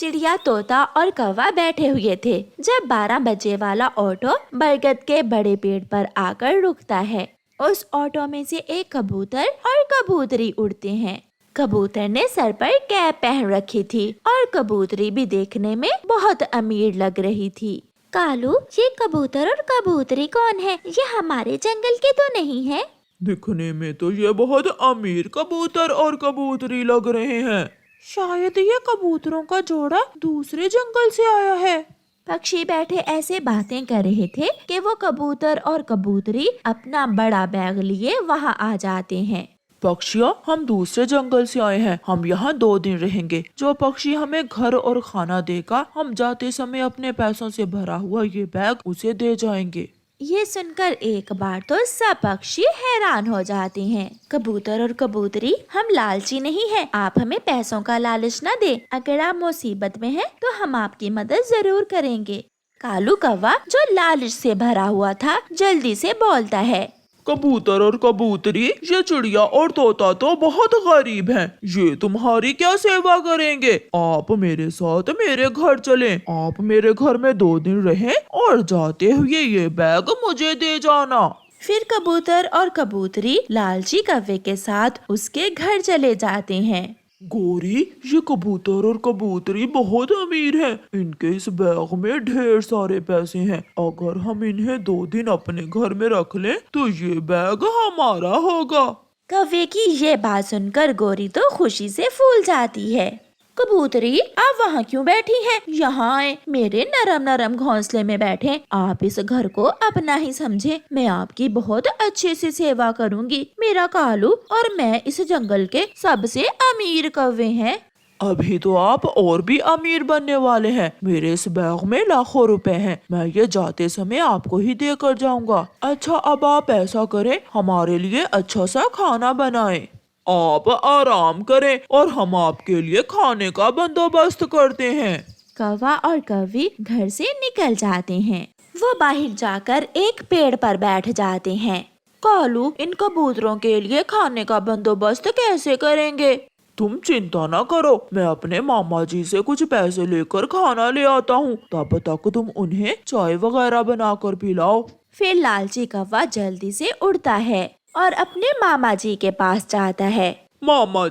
चिड़िया, तोता और कौवा बैठे हुए थे जब 12 बजे वाला ऑटो बरगद के बड़े पेड़ पर आकर रुकता है। उस ऑटो में से एक कबूतर और कबूतरी उड़ते हैं। कबूतर ने सर पर कैप पहन रखी थी और कबूतरी भी देखने में बहुत अमीर लग रही थी। कालू, ये कबूतर और कबूतरी कौन है? ये हमारे जंगल के तो नहीं है। दिखने में तो ये बहुत अमीर कबूतर और कबूतरी लग रहे हैं। शायद ये कबूतरों का जोड़ा दूसरे जंगल से आया है। पक्षी बैठे ऐसे बातें कर रहे थे कि वो कबूतर और कबूतरी अपना बड़ा बैग लिए वहाँ आ जाते हैं। पक्षियों, हम दूसरे जंगल से आए हैं। हम यहाँ 2 दिन रहेंगे। जो पक्षी हमें घर और खाना देगा, हम जाते समय अपने पैसों से भरा हुआ ये बैग उसे दे जाएंगे। ये सुनकर एक बार तो सब पक्षी हैरान हो जाते हैं। कबूतर और कबूतरी, हम लालची नहीं हैं। आप हमें पैसों का लालच न दे। अगर आप मुसीबत में हैं, तो हम आपकी मदद जरूर करेंगे। कालू कौवा, जो लालच से भरा हुआ था, जल्दी से बोलता है। कबूतर और कबूतरी, ये चिड़िया और तोता तो बहुत गरीब हैं। ये तुम्हारी क्या सेवा करेंगे? आप मेरे साथ मेरे घर चलें। आप मेरे घर में 2 दिन रहें और जाते हुए ये बैग मुझे दे जाना। फिर कबूतर और कबूतरी लालची कौवे के साथ उसके घर चले जाते हैं। गोरी, ये कबूतर और कबूतरी बहुत अमीर हैं। इनके इस बैग में ढेर सारे पैसे हैं। अगर हम इन्हें 2 दिन अपने घर में रख लें तो ये बैग हमारा होगा। कौवे की ये बात सुनकर गोरी तो खुशी से फूल जाती है। कबूतरी, आप वहाँ क्यों बैठी हैं? यहाँ आए, मेरे नरम नरम घोंसले में बैठे। आप इस घर को अपना ही समझे। मैं आपकी बहुत अच्छे से सेवा करूँगी। मेरा कालू और मैं इस जंगल के सबसे अमीर कौवे हैं। अभी तो आप और भी अमीर बनने वाले हैं। मेरे इस बैग में लाखों रुपए हैं। मैं ये जाते समय आपको ही देकर जाऊंगा। अच्छा, अब आप ऐसा करें, हमारे लिए अच्छा सा खाना बनाएं। आप आराम करें और हम आपके लिए खाने का बंदोबस्त करते हैं। कौवा और कौवी घर से निकल जाते हैं। वो बाहर जाकर एक पेड़ पर बैठ जाते हैं। कालू, इन कबूतरों के लिए खाने का बंदोबस्त कैसे करेंगे? तुम चिंता न करो, मैं अपने मामा जी से कुछ पैसे लेकर खाना ले आता हूँ। तब तक तुम उन्हें चाय वगैरह बनाकर पिलाओ। फिर लालची कौवा जल्दी से उड़ता है और अपने मामा जी के पास जाता है। मामा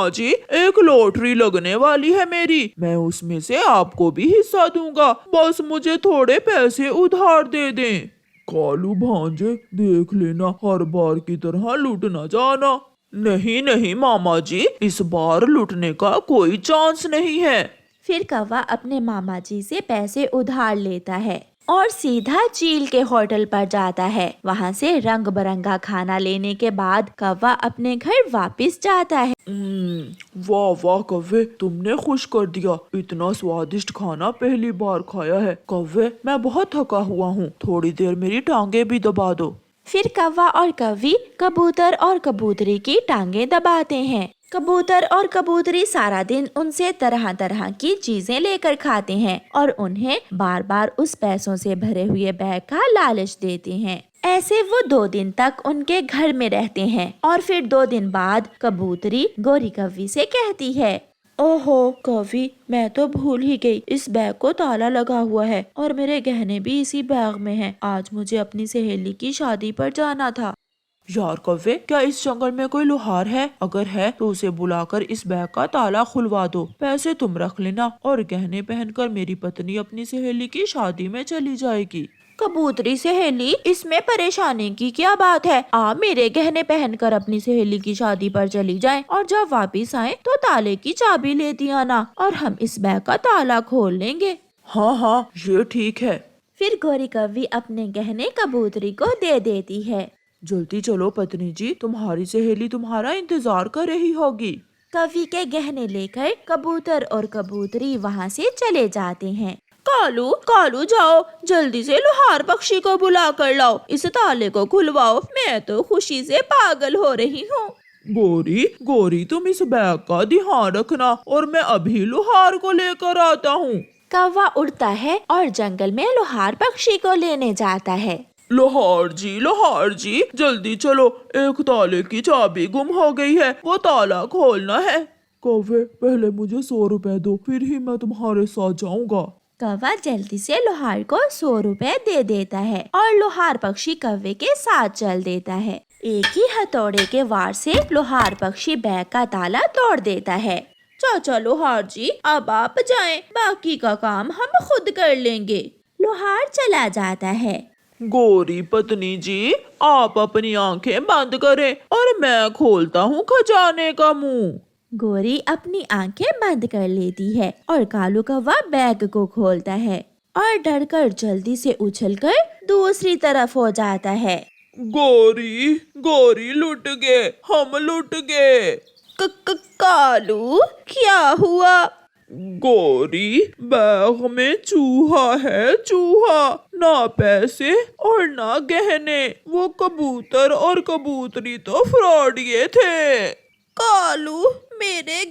जी, एक लॉटरी लगने वाली है मेरी। मैं उसमें से आपको भी हिस्सा दूंगा। बस मुझे थोड़े पैसे उधार दे दें। कालू भांजे, देख लेना, हर बार की तरह लूट न जाना। नहीं मामा जी, इस बार लूटने का कोई चांस नहीं है। फिर कौवा अपने मामा जी से पैसे उधार लेता है और सीधा चील के होटल पर जाता है। वहाँ से रंग बिरंगा खाना लेने के बाद कौवा अपने घर वापस जाता है। वाह कौवे, तुमने खुश कर दिया। इतना स्वादिष्ट खाना पहली बार खाया है। कौवे, मैं बहुत थका हुआ हूँ। थोड़ी देर मेरी टांगे भी दबा दो। फिर कौवा और कौवी कबूतर और कबूतरी की टांगे दबाते हैं। कबूतर और कबूतरी सारा दिन उनसे तरह तरह की चीजें लेकर खाते हैं और उन्हें बार बार उस पैसों से भरे हुए बैग का लालच देते हैं। ऐसे वो 2 दिन तक उनके घर में रहते हैं और फिर 2 दिन बाद कबूतरी गोरी कौवी से कहती है, ओहो कौवी, मैं तो भूल ही गई। इस बैग को ताला लगा हुआ है और मेरे गहने भी इसी बैग में हैं। आज मुझे अपनी सहेली की शादी पर जाना था। यार कौवे, क्या इस जंगल में कोई लोहार है? अगर है तो उसे बुलाकर इस बैग का ताला खुलवा दो। पैसे तुम रख लेना और गहने पहनकर मेरी पत्नी अपनी सहेली की शादी में चली जाएगी। कबूतरी सहेली, इसमें परेशानी की क्या बात है? आप मेरे गहने पहनकर अपनी सहेली की शादी पर चली जाएं और जब वापस आए तो ताले की चाबी लेती आना और हम इस बैग का ताला खोल लेंगे। हाँ, ये ठीक है। फिर गोरी कौवी अपने गहने कबूतरी को दे देती है। जल्दी चलो पत्नी जी, तुम्हारी सहेली तुम्हारा इंतजार कर रही होगी। कौवी के गहने लेकर कबूतर और कबूतरी वहाँ से चले जाते हैं। कालू जाओ, जल्दी से लोहार पक्षी को बुला कर लाओ। इस ताले को खुलवाओ, मैं तो खुशी से पागल हो रही हूँ। गोरी, तुम इस बैग का ध्यान रखना और मैं अभी लोहार को लेकर आता हूँ। कौवा उड़ता है और जंगल में लोहार पक्षी को लेने जाता है। लोहार जी, जल्दी चलो, एक ताले की चाबी गुम हो गई है, वो ताला खोलना है। कौवे, पहले मुझे 100 रुपए दो, फिर ही मैं तुम्हारे साथ जाऊंगा। कौवा जल्दी से लोहार को 100 रुपए दे देता है और लोहार पक्षी कौवे के साथ चल देता है। एक ही हथौड़े के वार से लोहार पक्षी बैग का ताला तोड़ देता है। चाचा लोहार जी, अब आप जाएं, बाकी का काम हम खुद कर लेंगे। लोहार चला जाता है। गोरी पत्नी जी, आप अपनी आंखें बंद करें और मैं खोलता हूँ खजाने का मुंह। गोरी अपनी आंखें बंद कर लेती है और कालू कौवा बैग को खोलता है और डरकर जल्दी से उछलकर दूसरी तरफ हो जाता है। गोरी, गोरी लुट गए, हम लुट गए। कालू, क्या हुआ? गोरी, बैग में चूहा है, चूहा। ना पैसे और ना गहने, वो कबूतर और कबूतरी तो फ्रॉडिये थे। कालू, मेरे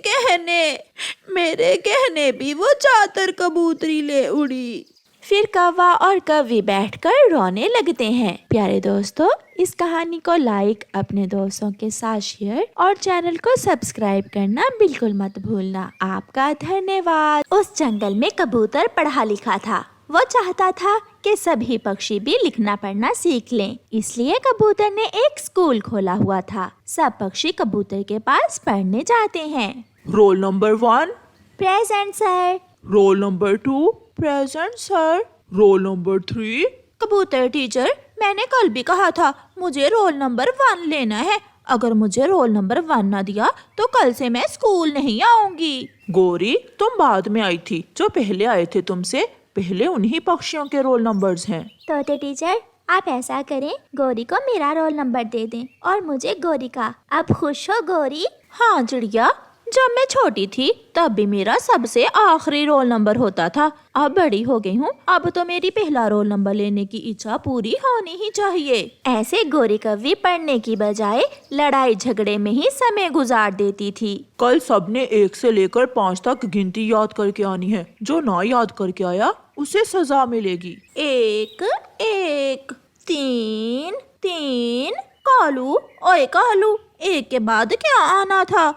गहने भी वो चातर कबूतरी ले उड़ी। फिर कौवा और कौवी बैठकर रोने लगते हैं। प्यारे दोस्तों, इस कहानी को लाइक, अपने दोस्तों के साथ शेयर और चैनल को सब्सक्राइब करना बिल्कुल मत भूलना। आपका धन्यवाद। उस जंगल में कबूतर पढ़ा लिखा था। वो चाहता था कि सभी पक्षी भी लिखना पढ़ना सीख लें, इसलिए कबूतर ने एक स्कूल खोला हुआ था। सब पक्षी कबूतर के पास पढ़ने जाते हैं। Roll number 1, present sir. Roll number 2, present sir. Roll number 3, कबूतर टीचर, मैंने कल भी कहा था मुझे रोल नंबर 1 लेना है। अगर मुझे रोल नंबर 1 न दिया तो कल से मैं स्कूल नहीं आऊंगी। गोरी, तुम बाद में आई थी, जो पहले आए थे तुमसे पहले उन्हीं पक्षियों के रोल नंबर्स हैं। तोते टीचर, आप ऐसा करें, गोरी को मेरा रोल नंबर दे दें और मुझे गोरी का। आप खुश हो गोरी? हाँ चिड़िया, जब मैं छोटी थी तब भी मेरा सबसे आखिरी रोल नंबर होता था। अब बड़ी हो गई हूँ, अब तो मेरी पहला रोल नंबर लेने की इच्छा पूरी होनी ही चाहिए। ऐसे गोरी कौवी पढ़ने की बजाय लड़ाई झगड़े में ही समय गुजार देती थी। कल सबने 1 से लेकर 5 तक गिनती याद करके आनी है। जो ना याद करके आया उसे सजा मिलेगी। 1 1 3 3। कालू, ओए कालू, 1 के बाद क्या आना था?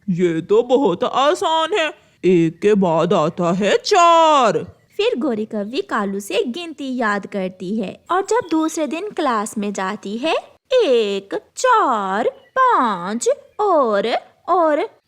ये तो बहुत आसान है। 1 के बाद आता है 4। फिर गोरी कौवी कालू से गिनती याद करती है और जब दूसरे दिन क्लास में जाती है 1 4 5 और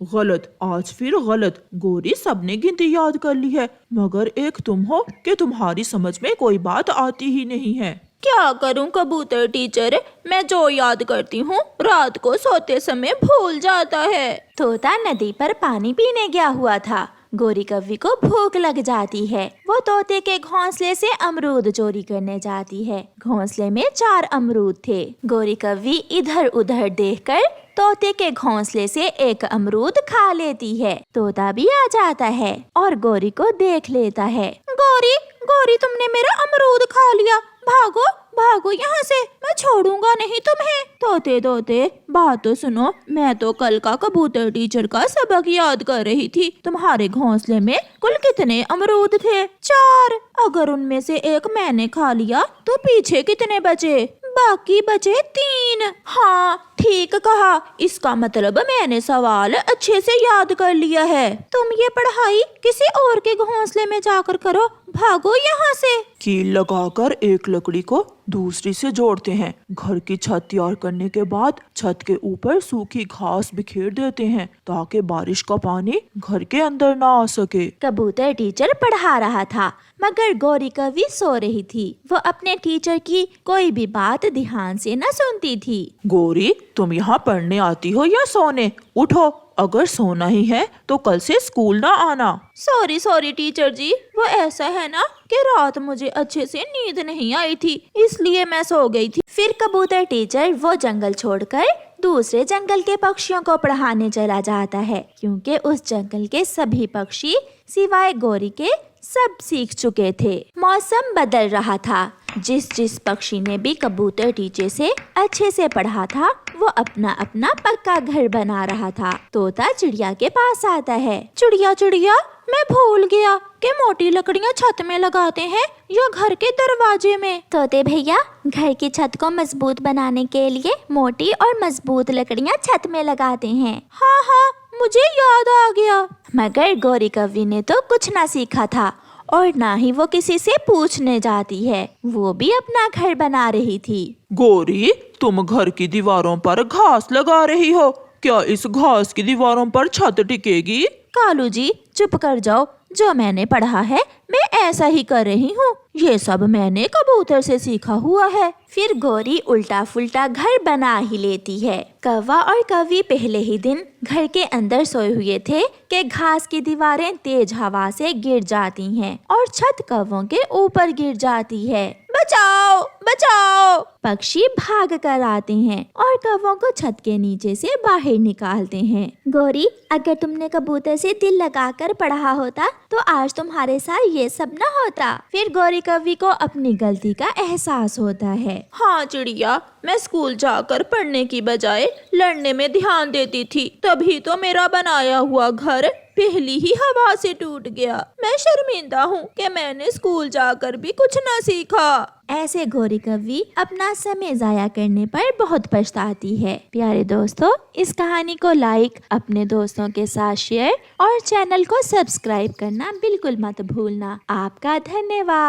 गलत, आज फिर गलत। गोरी, सबने गिनती याद कर ली है, मगर एक तुम हो कि तुम्हारी समझ में कोई बात आती ही नहीं है। क्या करूं कबूतर टीचर, मैं जो याद करती हूँ रात को सोते समय भूल जाता है। तोता नदी पर पानी पीने गया हुआ था। गोरी कौवी को भूख लग जाती है। वो तोते के घोंसले से अमरूद चोरी करने जाती है। घोंसले में 4 अमरूद थे। गोरी कौवी इधर उधर देखकर तोते के घोंसले से एक अमरूद खा लेती है। तोता भी आ जाता है और गोरी को देख लेता है। गोरी, गोरी, तुमने मेरा अमरूद खा लिया, भागो भागो यहाँ से, मैं छोड़ूंगा नहीं तुम्हें। तोते, बात तो सुनो, मैं तो कल का कबूतर टीचर का सबक याद कर रही थी। तुम्हारे घोंसले में कुल कितने अमरूद थे? 4। अगर उनमें से एक मैंने खा लिया तो पीछे कितने बचे? बाकी बचे 3। हाँ, ठीक कहा, इसका मतलब मैंने सवाल अच्छे से याद कर लिया है। तुम ये पढ़ाई किसी और के घोंसले में जाकर करो, भागो यहाँ से। कील लगाकर एक लकड़ी को दूसरी से जोड़ते हैं। घर की छत तैयार करने के बाद छत के ऊपर सूखी घास बिखेर देते हैं ताकि बारिश का पानी घर के अंदर ना आ सके। कबूतर टीचर पढ़ा रहा था मगर गोरी कौवी सो रही थी। वो अपने टीचर की कोई भी बात ध्यान से न सुनती थी। गोरी, तुम यहाँ पढ़ने आती हो या सोने? उठो, अगर सोना ही है तो कल से स्कूल ना आना। सॉरी टीचर जी, वो ऐसा है ना कि रात मुझे अच्छे से नींद नहीं आई थी, इसलिए मैं सो गई थी। फिर कबूतर टीचर वो जंगल छोड़कर दूसरे जंगल के पक्षियों को पढ़ाने चला जाता है, क्योंकि उस जंगल के सभी पक्षी सिवाय गोरी के सब सीख चुके थे। मौसम बदल रहा था। जिस पक्षी ने भी कबूतर टीचर से अच्छे से पढ़ा था वो अपना अपना पक्का घर बना रहा था। तोता चिड़िया के पास आता है। चिड़िया, मैं भूल गया कि मोटी लकड़ियाँ छत में लगाते हैं या घर के दरवाजे में। तोते भैया, घर की छत को मजबूत बनाने के लिए मोटी और मजबूत लकड़ियाँ छत में लगाते हैं। हाँ, मुझे याद आ गया। मगर गौरी कव्वी ने तो कुछ ना सीखा था और ना ही वो किसी से पूछने जाती है। वो भी अपना घर बना रही थी। गौरी, तुम घर की दीवारों पर घास लगा रही हो। क्या इस घास की दीवारों पर छत टिकेगी? कालू जी चुप कर जाओ। जो मैंने पढ़ा है मैं ऐसा ही कर रही हूँ। ये सब मैंने कबूतर से सीखा हुआ है। फिर गौरी उल्टा फुल्टा घर बना ही लेती है। कौवा और कव्वी पहले ही दिन घर के अंदर सोए हुए थे कि घास की दीवारें तेज हवा से गिर जाती हैं और छत कौवों के ऊपर गिर जाती है। बचाओ बचाओ! पक्षी भाग कर आते हैं और कौवों को छत के नीचे से बाहर निकालते हैं। गौरी, अगर तुमने कबूतर से दिल लगाकर पढ़ा होता तो आज तुम्हारे साथ ये सब न होता। फिर गौरी कव्वी को अपनी गलती का एहसास होता है। हाँ चिड़िया, मैं स्कूल जाकर पढ़ने की बजाय लड़ने में ध्यान देती थी, तभी तो मेरा बनाया हुआ घर पहली ही हवा से टूट गया। मैं शर्मिंदा हूँ कि मैंने स्कूल जाकर भी कुछ न सीखा। ऐसे गौरी कव्वी अपना समय जाया करने पर बहुत पछताती है। प्यारे दोस्तों, इस कहानी को लाइक, अपने दोस्तों के साथ शेयर और चैनल को सब्सक्राइब करना बिल्कुल मत भूलना। आपका धन्यवाद।